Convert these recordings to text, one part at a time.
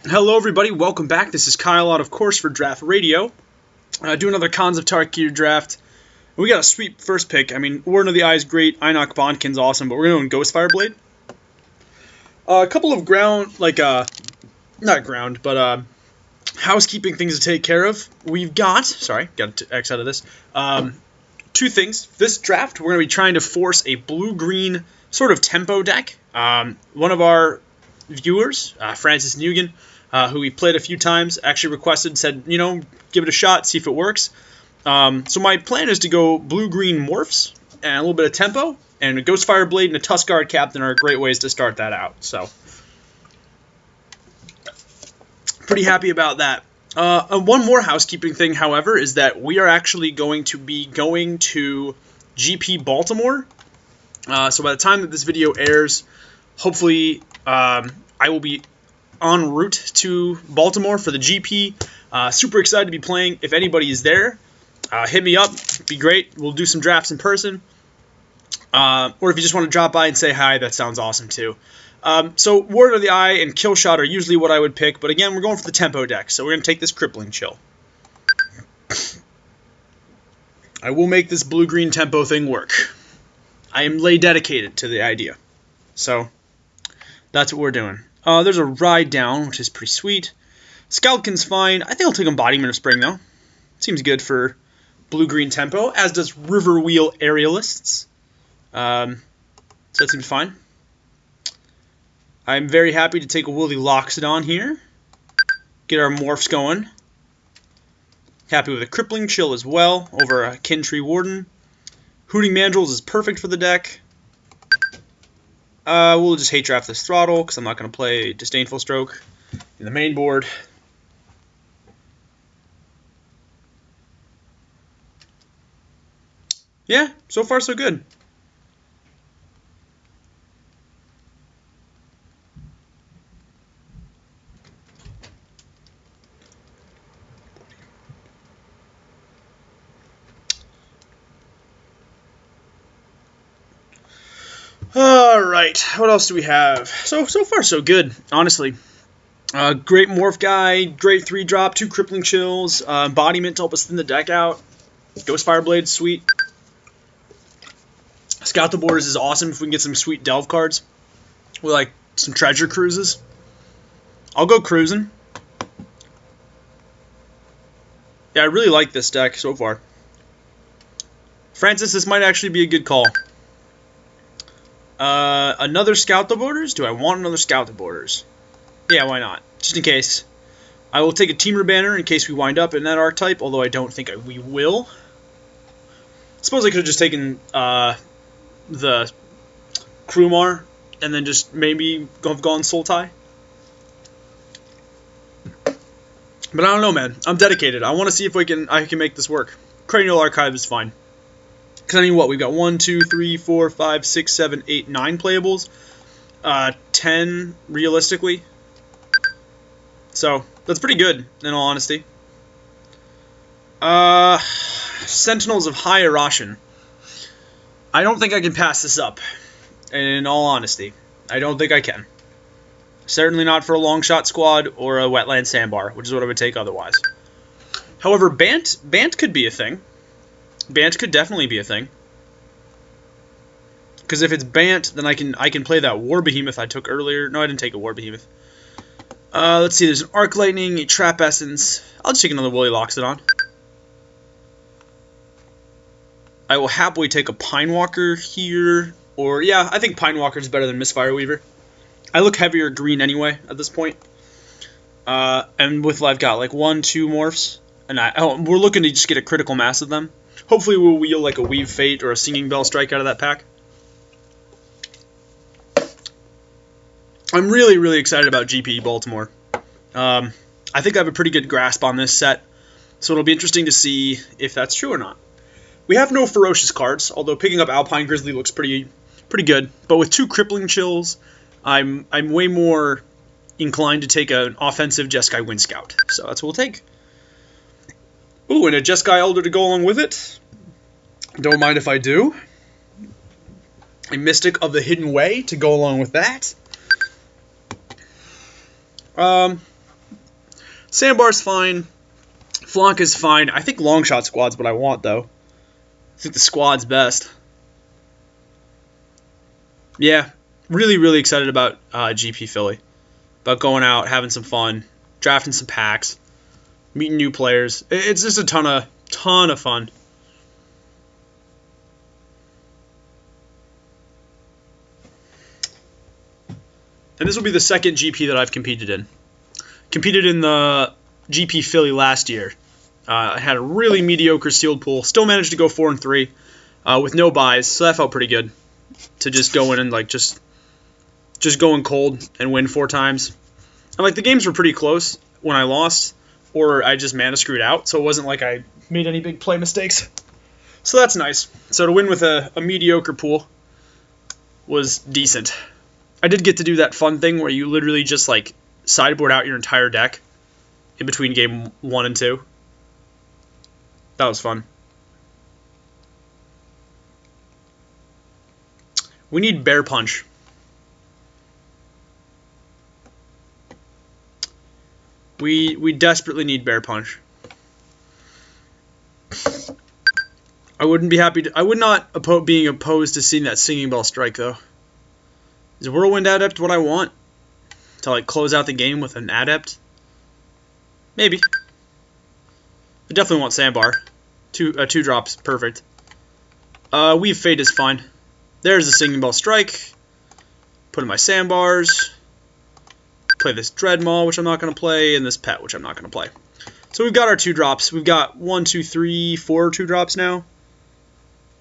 Hello everybody, welcome back. This is Kyle Ott, of course, for Draftradio. Do another Cons of Tarkir draft. We got a sweet first pick. I mean, Warden of the Eye is great, Einok Bondkin's awesome, but we're going to Ghostfire Blade. A couple of not ground, but housekeeping things to take care of. We've got, got to X out of this, two things. This draft, we're going to be trying to force a blue-green sort of tempo deck. One of our viewers, Francis Nguyen, who we played a few times, actually requested, said, you know, give it a shot, see if it works. So my plan is to go blue-green morphs and a little bit of tempo, and a Ghostfire Blade and a Tuskguard Captain are great ways to start that out. So, pretty happy about that. One more housekeeping thing, however, is that we are actually going to be going to GP Baltimore. So by the time that this video airs, hopefully I will be en route to Baltimore for the GP. Super excited to be playing. If anybody is there, hit me up. It'd be great. We'll do some drafts in person. Or if you just want to drop by and say hi, that sounds awesome too. So Warden of the Eye and Kill Shot are usually what I would pick, but again, we're going for the tempo deck, so we're going to take this Crippling Chill. I will make this blue-green tempo thing work. I am dedicated to the idea. So that's what we're doing. There's a Ride Down, which is pretty sweet. Scalkin's fine. I think I'll take Embodiment of Spring, though. Seems good for blue-green tempo, as does River Wheel Aerialists. So that seems fine. I'm very happy to take a Woolly Loxodon here. Get our morphs going. Happy with a Crippling Chill as well over a Kintree Warden. Hooting Mandrills is perfect for the deck. We'll just hate draft this Throttle, because I'm not going to play Disdainful Stroke in the main board. Yeah, so far so good. Alright, what else do we have? So far so good, honestly. Great Morph Guy, great 3-drop, 2 Crippling Chills, Embodiment to help us thin the deck out. Ghostfire Blade, sweet. Scout the Borders is awesome if we can get some sweet Delve cards. With like some Treasure Cruises. I'll go cruising. Yeah, I really like this deck so far. Francis, this might actually be a good call. Another Scout the Borders? Do I want another Scout the Borders? Yeah, why not? Just in case. I will take a Teamer Banner in case we wind up in that archetype, although I don't think we will. Suppose I could have just taken the Krumar and then just maybe have gone Sultai. But I don't know, man. I'm dedicated. I want to see if I can make this work. Cranial Archive is fine. Because, I mean, what? We've got 1, 2, 3, 4, 5, 6, 7, 8, 9 playables. 10, realistically. So, that's pretty good, in all honesty. Sentinels of High Eroshin. I don't think I can pass this up, in all honesty. I don't think I can. Certainly not for a long shot squad or a wetland sandbar, which is what I would take otherwise. However, Bant could be a thing. Bant could definitely be a thing. Because if it's Bant, then I can play that War Behemoth I took earlier. No, I didn't take a War Behemoth. Let's see, there's an Arc Lightning, a Trap Essence. I'll just take another Woolly Loxodon. I will happily take a Pine Walker here. Or, yeah, I think Pine Walker is better than Misfire Weaver. I look heavier green anyway at this point. And with I've got like 1, 2 morphs. And we're looking to just get a critical mass of them. Hopefully we'll wheel like a Weave Fate or a Singing Bell Strike out of that pack. I'm really, really excited about GP Baltimore. I think I have a pretty good grasp on this set. So it'll be interesting to see if that's true or not. We have no ferocious cards, although picking up Alpine Grizzly looks pretty good. But with 2 Crippling Chills, I'm way more inclined to take an offensive Jeskai Wind Scout. So that's what we'll take. Ooh, and a Jeskai Elder to go along with it. Don't mind if I do. A Mystic of the Hidden Way to go along with that. Sandbar's fine. Flonk is fine. I think Longshot Squad's what I want, though. I think the squad's best. Yeah, really, really excited about GP Philly. About going out, having some fun, drafting some packs, meeting new players. It's just a ton of fun. And this will be the second GP that I've competed in. Competed in the GP Philly last year. I had a really mediocre sealed pool. Still managed to go 4-3 with no buys, so that felt pretty good. To just go in and like just going cold and win 4 times. And like the games were pretty close when I lost, or I just mana screwed out, so it wasn't like I made any big play mistakes. So that's nice. So to win with a mediocre pool was decent. I did get to do that fun thing where you literally just like sideboard out your entire deck in between game 1 and 2. That was fun. We need Bear Punch. We desperately need Bear Punch. I wouldn't be happy to. I would not being opposed to seeing that Singing Bell Strike though. Is Whirlwind Adept what I want? To like close out the game with an Adept? Maybe. I definitely want Sandbar. 2 drops, perfect. Weave Fate is fine. There's the Singing Bell Strike. Put in my Sandbars. Play this Dreadmaw, which I'm not going to play, and this Pet, which I'm not going to play. So we've got our 2 drops. We've got 1, 2, 3, 4 2 drops now.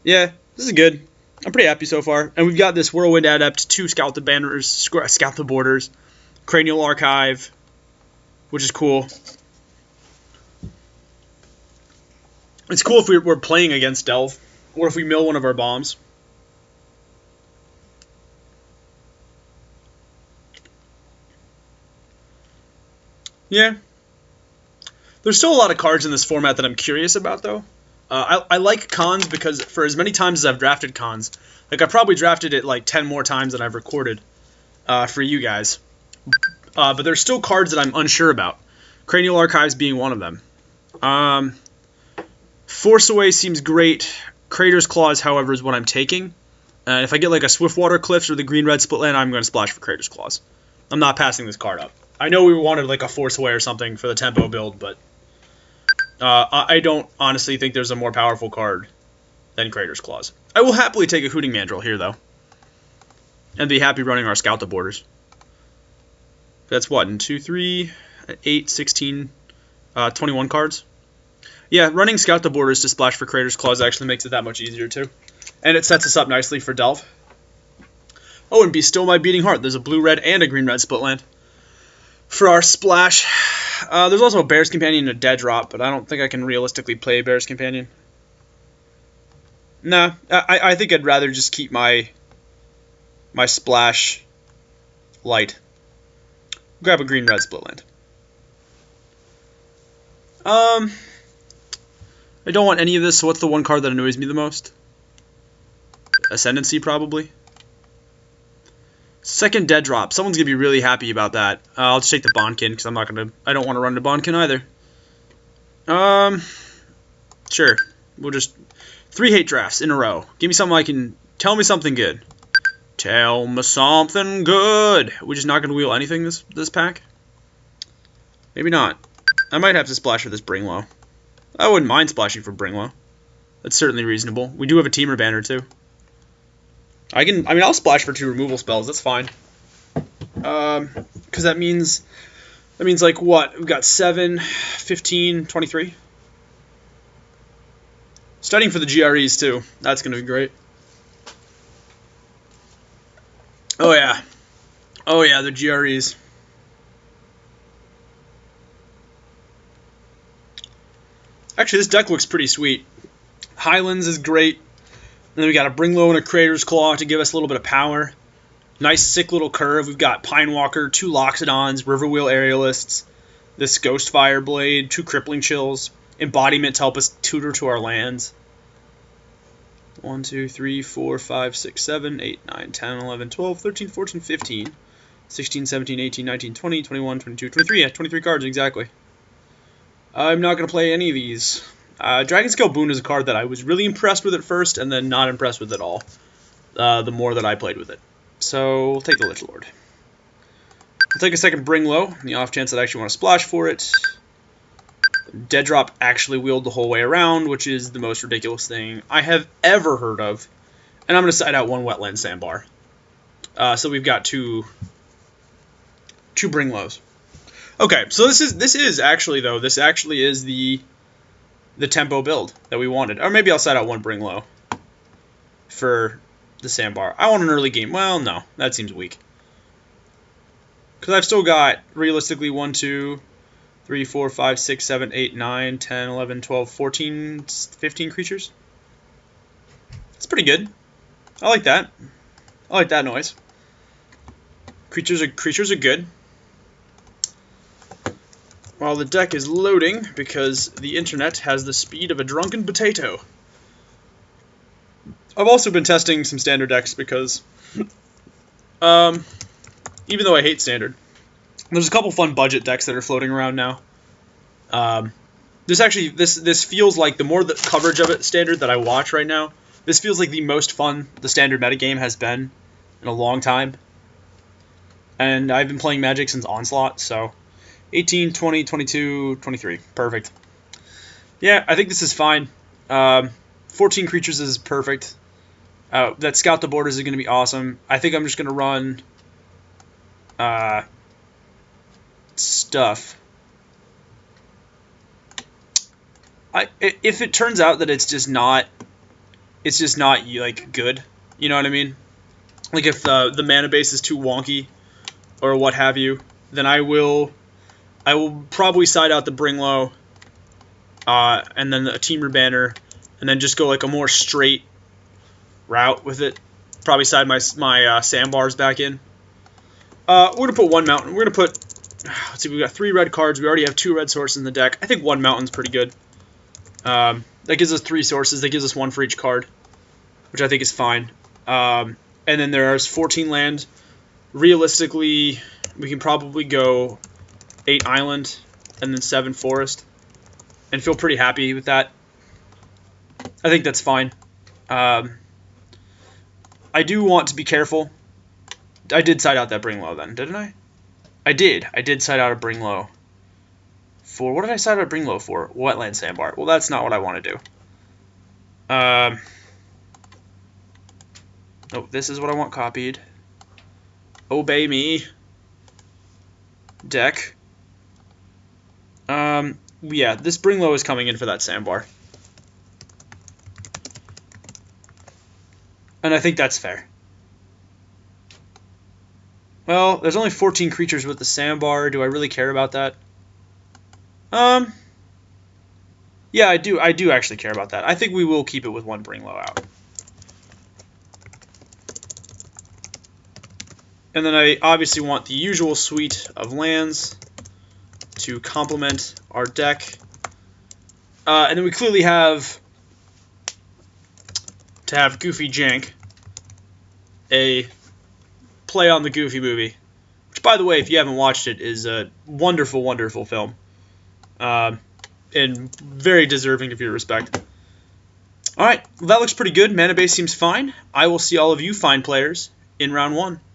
Yeah, this is good. I'm pretty happy so far. And we've got this Whirlwind Adept, 2 Scout the Banners, Scout the Borders, Cranial Archive, which is cool. It's cool if we're playing against Delve, or if we mill one of our bombs. Yeah. There's still a lot of cards in this format that I'm curious about, though. I like cons because for as many times as I've drafted cons, like I probably drafted it like 10 more times than I've recorded for you guys. But there's still cards that I'm unsure about. Cranial Archives being one of them. Force Away seems great. Crater's Claws, however, is what I'm taking. If I get like a Swiftwater Cliffs or the Green-Red Split Land, I'm going to splash for Crater's Claws. I'm not passing this card up. I know we wanted like a Force Away or something for the tempo build, but I don't honestly think there's a more powerful card than Crater's Claws. I will happily take a Hooting Mandrill here, though. And be happy running our Scout the Borders. That's what, 2, 3, 8, 16, 21 cards? Yeah, running Scout the Borders to splash for Crater's Claws actually makes it that much easier, too. And it sets us up nicely for Delve. Oh, and Be Still My Beating Heart. There's a blue-red and a green-red split land. For our splash, there's also a Bear's Companion and a dead drop, but I don't think I can realistically play Bear's Companion. Nah, I think I'd rather just keep my splash light. Grab a green-red split land. I don't want any of this, so what's the one card that annoys me the most? Ascendancy, probably. Second dead drop. Someone's gonna be really happy about that. I'll just take the Bonkin because I don't want to run the Bonkin either. Sure. We'll just 3 hate drafts in a row. Give me something I can. Tell me something good. Tell me something good. We're just not gonna wheel anything this pack. Maybe not. I might have to splash for this Bringlow. I wouldn't mind splashing for Bringlow. That's certainly reasonable. We do have a Teamer banner too. I'll splash for 2 removal spells. That's fine. Because that means like what? We've got 7, 15, 23. Studying for the GREs too. That's gonna be great. Oh yeah. Oh yeah, the GREs. Actually, this deck looks pretty sweet. Highlands is great. And then we got a Bringlow and a Crater's Claw to give us a little bit of power. Nice, sick little curve. We've got Pine Walker, 2 Loxodons, Riverwheel Aerialists, this Ghostfire Blade, 2 Crippling Chills, Embodiment to help us tutor to our lands. 1, 2, 3, 4, 5, 6, 7, 8, 9, 10, 11, 12, 13, 14, 15, 16, 17, 18, 19, 20, 21, 22, 23. Yeah, 23 cards, exactly. I'm not going to play any of these. Dragon Scale Boon is a card that I was really impressed with at first, and then not impressed with at all, the more that I played with it. So, we'll take the Lich Lord. I'll take a second Bring Low, on the off chance that I actually want to splash for it. Dead Drop actually wheeled the whole way around, which is the most ridiculous thing I have ever heard of. And I'm going to side out one Wetland Sandbar. So we've got two Bring Lows. Okay, so this is actually the tempo build that we wanted. Or maybe I'll side out one Bring Low for the Sandbar. I want an early game. Well, no, that seems weak. Because I've still got, realistically, 1, 2, 3, 4, 5, 6, 7, 8, 9, 10, 11, 12, 14, 15 creatures. It's pretty good. I like that. I like that noise. Creatures are good. While the deck is loading, because the internet has the speed of a drunken potato. I've also been testing some standard decks because, even though I hate standard, there's a couple fun budget decks that are floating around now. This feels like, the more the coverage of it standard that I watch right now, this feels like the most fun the standard metagame has been in a long time. And I've been playing Magic since Onslaught, so 18, 20, 22, 23. Perfect. Yeah, I think this is fine. 14 creatures is perfect. That Scout the Borders is going to be awesome. I think I'm just going to run stuff. If it turns out that it's just not like good, you know what I mean? Like if the mana base is too wonky or what have you, then I will probably side out the Bring Low, and then a Teamer Banner, and then just go like a more straight route with it. Probably side my Sandbars back in. We're gonna put one mountain. We're gonna put. Let's see, we've got 3 red cards. We already have 2 red sources in the deck. I think 1 mountain's pretty good. That gives us 3 sources. That gives us 1 for each card, which I think is fine. And then there's 14 land. Realistically, we can probably go 8 island and then 7 forest and feel pretty happy with that. I think that's fine. I do want to be careful. I did side out that Bring Low then, didn't I? I did side out a Bring Low. For what did I side out a Bring Low for? Wetland Sandbar. Well, that's not what I want to do. Oh, this is what I want copied. Obey me. Deck. Yeah, this Bring Low is coming in for that Sandbar. And I think that's fair. Well, there's only 14 creatures with the Sandbar. Do I really care about that? Yeah, I do actually care about that. I think we will keep it with 1 Bring Low out. And then I obviously want the usual suite of lands to complement our deck. And then we clearly have to have Goofy Jank, a play on the Goofy movie, which, by the way, if you haven't watched it, is a wonderful, wonderful film, and very deserving of your respect. All right, well, that looks pretty good. Mana base seems fine. I will see all of you fine players in round 1.